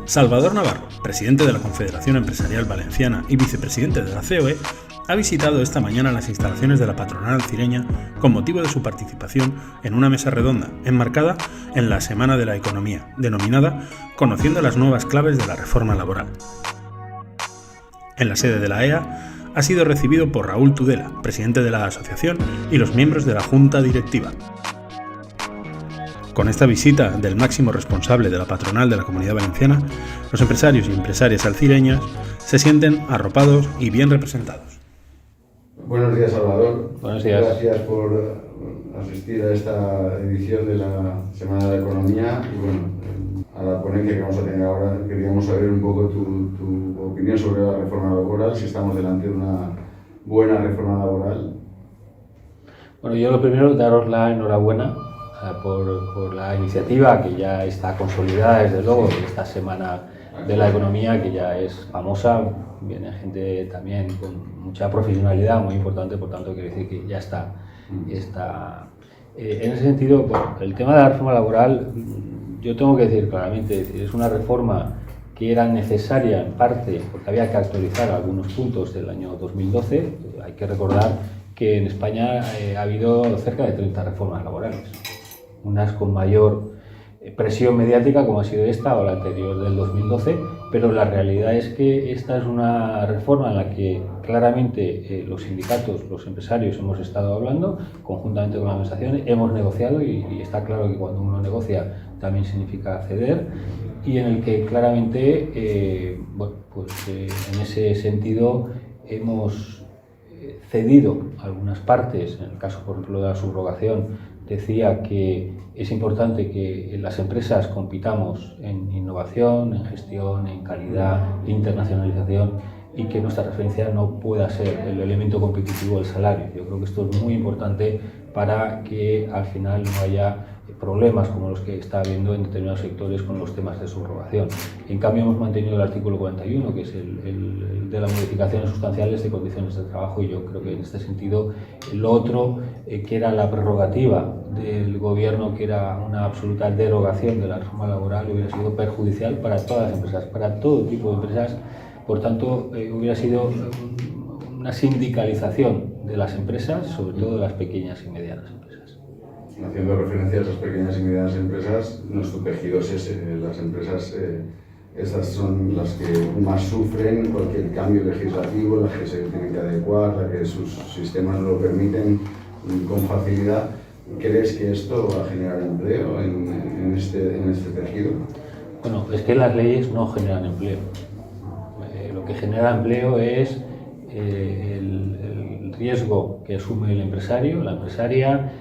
Salvador Navarro, presidente de la Confederación Empresarial Valenciana y vicepresidente de la COE, ha visitado esta mañana las instalaciones de la patronal alcireña con motivo de su participación en una mesa redonda enmarcada en la Semana de la Economía, denominada Conociendo las nuevas claves de la reforma laboral. En la sede de la EA ha sido recibido por Raúl Tudela, presidente de la asociación, y los miembros de la Junta Directiva. Con esta visita del máximo responsable de la patronal de la Comunidad Valenciana, los empresarios y empresarias alcireñas se sienten arropados y bien representados. Buenos días, Salvador. Buenos días. Gracias por asistir a esta edición de la Semana de la Economía y bueno, a la ponencia que vamos a tener ahora. Queríamos saber un poco tu opinión sobre la reforma laboral, si estamos delante de una buena reforma laboral. Bueno, yo lo primero, daros la enhorabuena por la iniciativa que ya está consolidada, desde luego, esta Semana de la Economía, que ya es famosa. Viene gente también con mucha profesionalidad, muy importante, por tanto, quiere decir que ya está. En ese sentido, bueno, el tema de la reforma laboral, yo tengo que decir claramente, es una reforma que era necesaria en parte porque había que actualizar algunos puntos del año 2012. Hay que recordar que en España ha habido cerca de 30 reformas laborales, unas con mayor presión mediática como ha sido esta o la anterior del 2012, pero la realidad es que esta es una reforma en la que claramente los sindicatos, los empresarios hemos estado hablando conjuntamente con la administración, hemos negociado y está claro que cuando uno negocia también significa ceder, y en el que claramente en ese sentido hemos cedido algunas partes. En el caso, por ejemplo, de la subrogación, decía que es importante que las empresas compitamos en innovación, en gestión, en calidad, internacionalización, y que nuestra referencia no pueda ser el elemento competitivo del salario. Yo creo que esto es muy importante para que al final no haya problemas como los que está habiendo en determinados sectores con los temas de subrogación. En cambio, hemos mantenido el artículo 41, que es el de las modificaciones sustanciales de condiciones de trabajo, y yo creo que en este sentido lo otro, que era la prerrogativa del gobierno, que era una absoluta derogación de la reforma laboral, hubiera sido perjudicial para todas las empresas, para todo tipo de empresas. Por tanto, hubiera sido una sindicalización de las empresas, sobre todo de las pequeñas y medianas empresas. Haciendo referencia a esas pequeñas y medianas empresas, nuestro tejido es ese. Las empresas, estas son las que más sufren cualquier cambio legislativo, las que se tienen que adecuar, las que sus sistemas no lo permiten con facilidad. ¿Crees que esto va a generar empleo en este tejido? Bueno, es que las leyes no generan empleo. Lo que genera empleo es el riesgo que asume el empresario, la empresaria,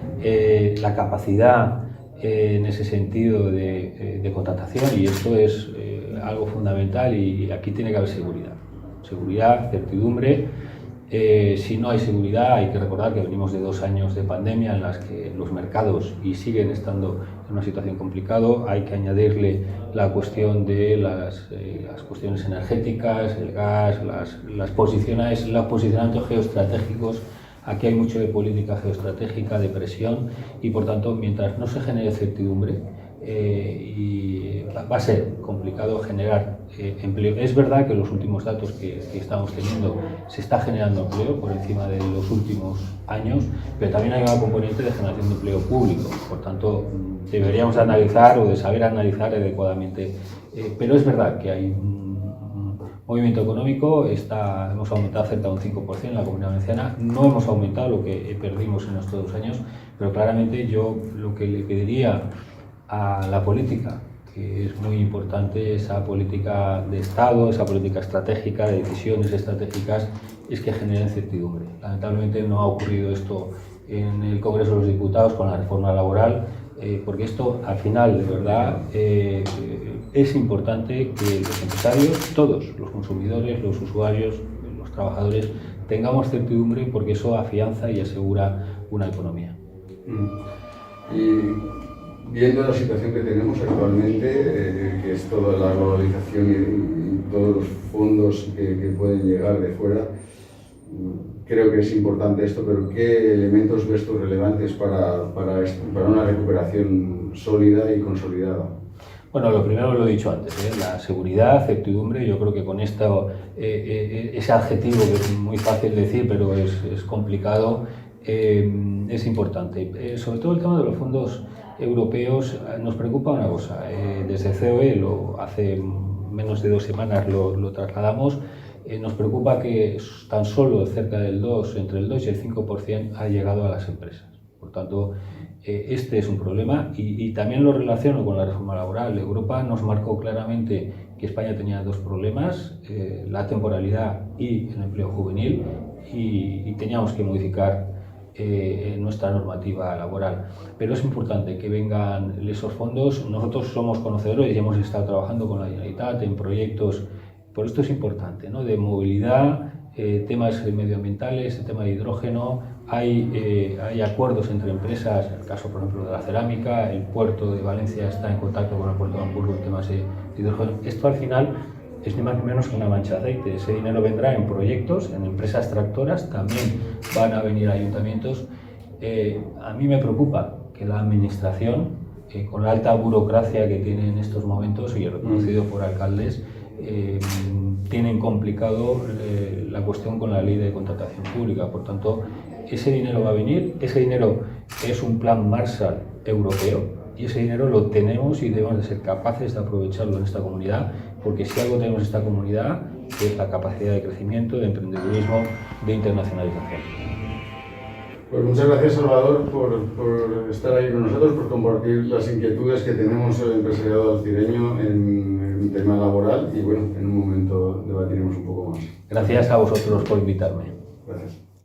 la capacidad en ese sentido de contratación, y esto es algo fundamental, y aquí tiene que haber seguridad, certidumbre. Si no hay seguridad, hay que recordar que venimos de 2 años de pandemia en las que los mercados y siguen estando en una situación complicada. Hay que añadirle la cuestión de las cuestiones energéticas, el gas, los posicionamientos geoestratégicos. Aquí hay mucho de política geoestratégica, de presión, y por tanto, mientras no se genere certidumbre, y va a ser complicado generar empleo. Es verdad que los últimos datos que estamos teniendo se está generando empleo por encima de los últimos años, pero también hay una componente de generación de empleo público. Por tanto, deberíamos analizar o de saber analizar adecuadamente. Pero es verdad que hay un movimiento económico, hemos aumentado cerca de un 5% en la Comunidad Valenciana. No hemos aumentado lo que perdimos en estos 2 años, pero claramente yo lo que le pediría a la política, que es muy importante, esa política de Estado, esa política estratégica, de decisiones estratégicas, es que generen certidumbre. Lamentablemente no ha ocurrido esto en el Congreso de los Diputados con la reforma laboral, porque esto al final, de verdad, es importante que los empresarios, todos, los consumidores, los usuarios, los trabajadores, tengamos certidumbre, porque eso afianza y asegura una economía. Y viendo la situación que tenemos actualmente, que es toda la globalización y todos los fondos que pueden llegar de fuera, creo que es importante esto, pero ¿qué elementos ves tú relevantes para una recuperación sólida y consolidada? Bueno, lo primero lo he dicho antes, la seguridad, certidumbre. Yo creo que con esto, ese adjetivo que es muy fácil decir, pero es complicado, es importante. Sobre todo el tema de los fondos europeos nos preocupa una cosa. Desde COE, hace menos de 2 semanas lo trasladamos. Nos preocupa que tan solo cerca del 2, entre el 2 y el 5% ha llegado a las empresas. Por tanto, este es un problema y también lo relaciono con la reforma laboral. Europa nos marcó claramente que España tenía 2 problemas, la temporalidad y el empleo juvenil, y teníamos que modificar nuestra normativa laboral. Pero es importante que vengan esos fondos. Nosotros somos conocedores y hemos estado trabajando con la Generalitat en proyectos. Por esto es importante, ¿no? De movilidad, temas medioambientales, el tema de hidrógeno. Hay acuerdos entre empresas, en el caso, por ejemplo, de la cerámica. El puerto de Valencia está en contacto con el puerto de Hamburgo en temas de hidrógeno. Esto al final es ni más ni menos que una mancha de aceite. Ese dinero vendrá en proyectos, en empresas tractoras, también van a venir ayuntamientos. A mí me preocupa que la administración, con la alta burocracia que tiene en estos momentos y reconocido por alcaldes, tienen complicado la cuestión con la ley de contratación pública. Por tanto, ese dinero va a venir, ese dinero es un plan Marshall europeo y ese dinero lo tenemos y debemos de ser capaces de aprovecharlo en esta comunidad, porque si algo tenemos en esta comunidad es la capacidad de crecimiento, de emprendedurismo, de internacionalización. Pues muchas gracias, Salvador, por estar ahí con nosotros, por compartir las inquietudes que tenemos el empresariado alcireño en el tema laboral y bueno, en un momento debatiremos un poco más. Gracias a vosotros por invitarme. Gracias.